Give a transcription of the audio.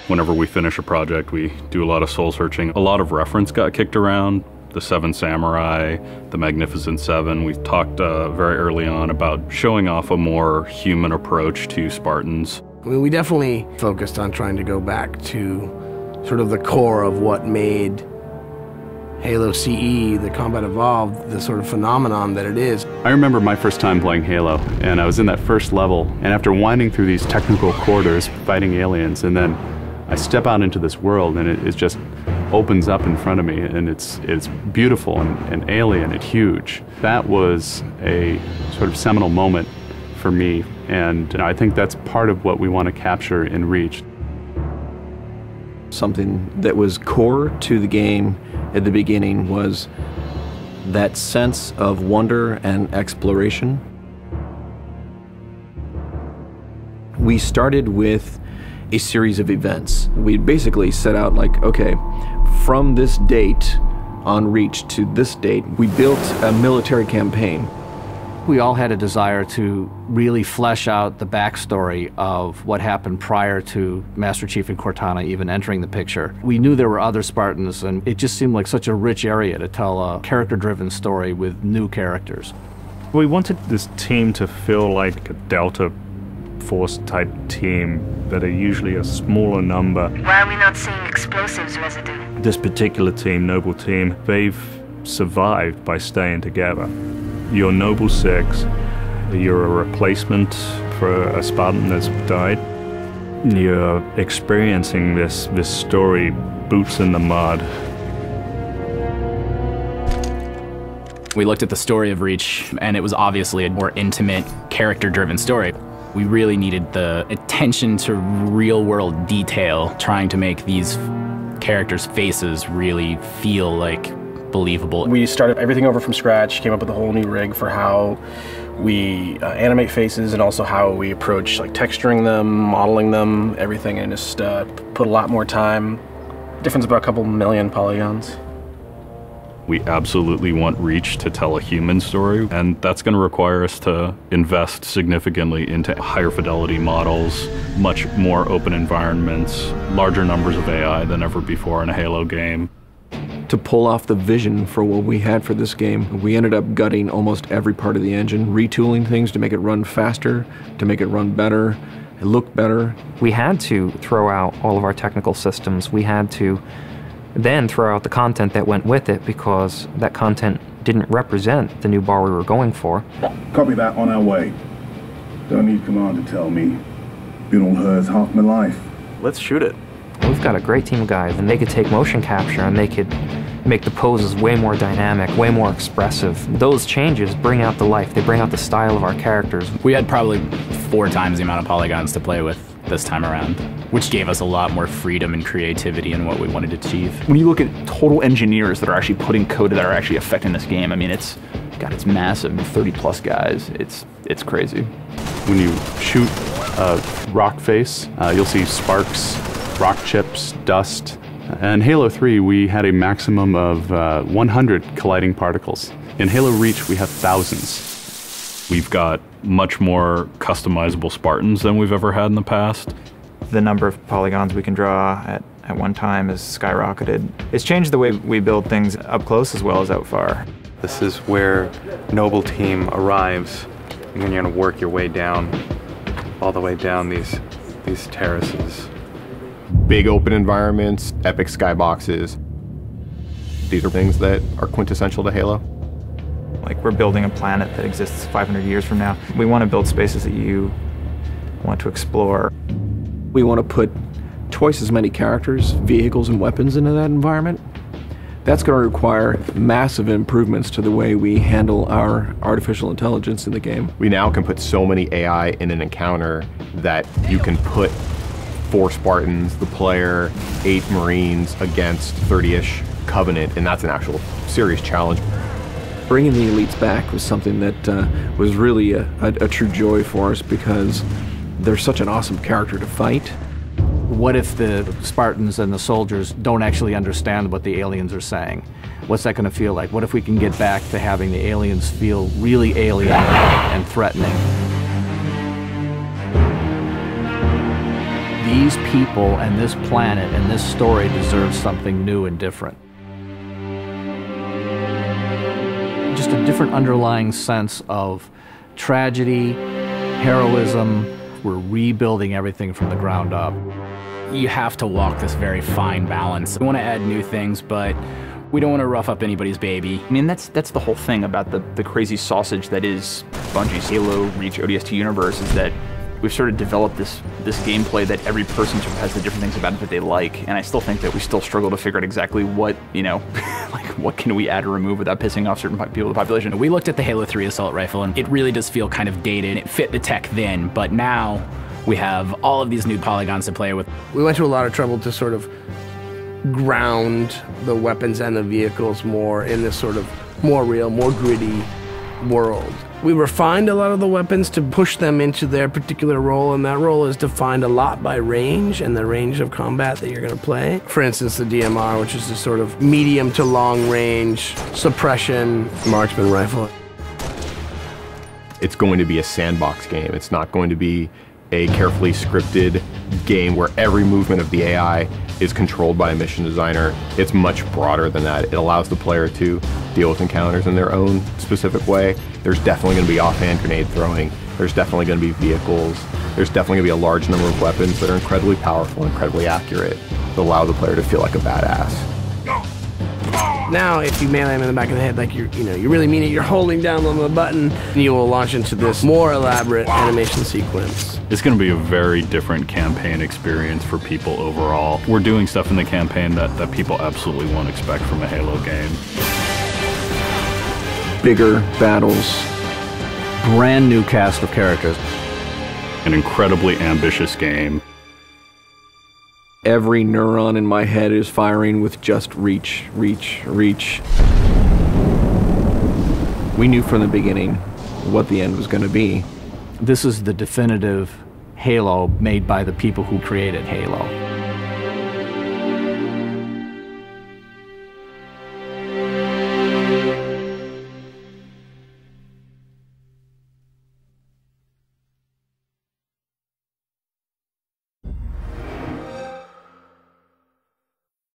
Whenever we finish a project, we do a lot of soul searching. A lot of reference got kicked around. The Seven Samurai, the Magnificent Seven. We talked very early on about showing off a more human approach to Spartans. I mean, we definitely focused on trying to go back to sort of the core of what made Halo CE, the Combat Evolved, the sort of phenomenon that it is. I remember my first time playing Halo, and I was in that first level, and after winding through these technical corridors, fighting aliens, and then I step out into this world, and it just opens up in front of me, and it's beautiful and alien and huge. That was a sort of seminal moment for me, and I think that's part of what we want to capture in Reach. Something that was core to the game at the beginning was that sense of wonder and exploration. We started with a series of events. We basically set out like, okay, from this date on Reach to this date, we built a military campaign. We all had a desire to really flesh out the backstory of what happened prior to Master Chief and Cortana even entering the picture. We knew there were other Spartans, and it just seemed like such a rich area to tell a character-driven story with new characters. We wanted this team to feel like a Delta Force type team that are usually a smaller number. Why are we not seeing explosives residue? This particular team, Noble Team, they've survived by staying together. You're Noble 6, you're a replacement for a Spartan that's died. You're experiencing this story, boots in the mud. We looked at the story of Reach, and it was obviously a more intimate, character-driven story. We really needed the attention to real-world detail, trying to make these characters' faces really feel like believable. We started everything over from scratch, came up with a whole new rig for how we animate faces and also how we approach like texturing them, modeling them, everything, and just put a lot more time. Difference about a couple million polygons. We absolutely want Reach to tell a human story, and that's going to require us to invest significantly into higher fidelity models, much more open environments, larger numbers of AI than ever before in a Halo game. To pull off the vision for what we had for this game, we ended up gutting almost every part of the engine, retooling things to make it run faster, to make it run better, it look better. We had to throw out all of our technical systems. We had to then throw out the content that went with it because that content didn't represent the new bar we were going for. Copy that, on our way. Don't need command to tell me. Been on hers half my life. Let's shoot it. We've got a great team of guys, and they could take motion capture and they could make the poses way more dynamic, way more expressive. Those changes bring out the life, they bring out the style of our characters. We had probably 4 times the amount of polygons to play with this time around, which gave us a lot more freedom and creativity in what we wanted to achieve. When you look at total engineers that are actually putting code that are actually affecting this game, I mean, it's massive, 30 plus guys, it's crazy. When you shoot a rock face, you'll see sparks, rock chips, dust. In Halo 3, we had a maximum of 100 colliding particles. In Halo Reach, we have thousands. We've got much more customizable Spartans than we've ever had in the past. The number of polygons we can draw at one time is skyrocketed. It's changed the way we build things up close as well as out far. This is where Noble Team arrives, and then you're going to work your way down, all the way down these terraces. Big open environments, epic skyboxes. These are things that are quintessential to Halo. Like, we're building a planet that exists 500 years from now. We want to build spaces that you want to explore. We want to put twice as many characters, vehicles, and weapons into that environment. That's going to require massive improvements to the way we handle our artificial intelligence in the game. We now can put so many AI in an encounter that you can put 4 Spartans, the player, 8 Marines against 30-ish Covenant, and that's an actual serious challenge. Bringing the elites back was something that was really a true joy for us because they're such an awesome character to fight. What if the Spartans and the soldiers don't actually understand what the aliens are saying? What's that going to feel like? What if we can get back to having the aliens feel really alien and threatening? these people and this planet and this story deserves something new and different. Just a different underlying sense of tragedy, heroism. We're rebuilding everything from the ground up. You have to walk this very fine balance. We want to add new things, but we don't want to rough up anybody's baby. I mean, that's the whole thing about the crazy sausage that is Bungie's Halo Reach ODST universe, is that we've sort of developed this gameplay that every person sort of has the different things about it that they like, and I still think that we still struggle to figure out exactly what, you know, like what can we add or remove without pissing off certain people in the population. We looked at the Halo 3 assault rifle, and it really does feel kind of dated. It fit the tech then, but now we have all of these new polygons to play with. We went to a lot of trouble to sort of ground the weapons and the vehicles more in this sort of more real, more gritty world. We refined a lot of the weapons to push them into their particular role, and that role is defined a lot by range and the range of combat that you're going to play. For instance, the DMR, which is a sort of medium to long range suppression marksman rifle. It's going to be a sandbox game. It's not going to be a carefully scripted game where every movement of the AI is controlled by a mission designer. It's much broader than that. It allows the player to deal with encounters in their own specific way. There's definitely going to be offhand grenade throwing. There's definitely going to be vehicles. There's definitely going to be a large number of weapons that are incredibly powerful, incredibly accurate, that allow the player to feel like a badass. Now, if you melee him in the back of the head, like you really mean it, you're holding down on the button, and you will launch into this more elaborate animation sequence. It's going to be a very different campaign experience for people overall. We're doing stuff in the campaign that people absolutely won't expect from a Halo game. Bigger battles. Brand new cast of characters. An incredibly ambitious game. Every neuron in my head is firing with just reach, reach, reach. We knew from the beginning what the end was going to be. This is the definitive Halo made by the people who created Halo.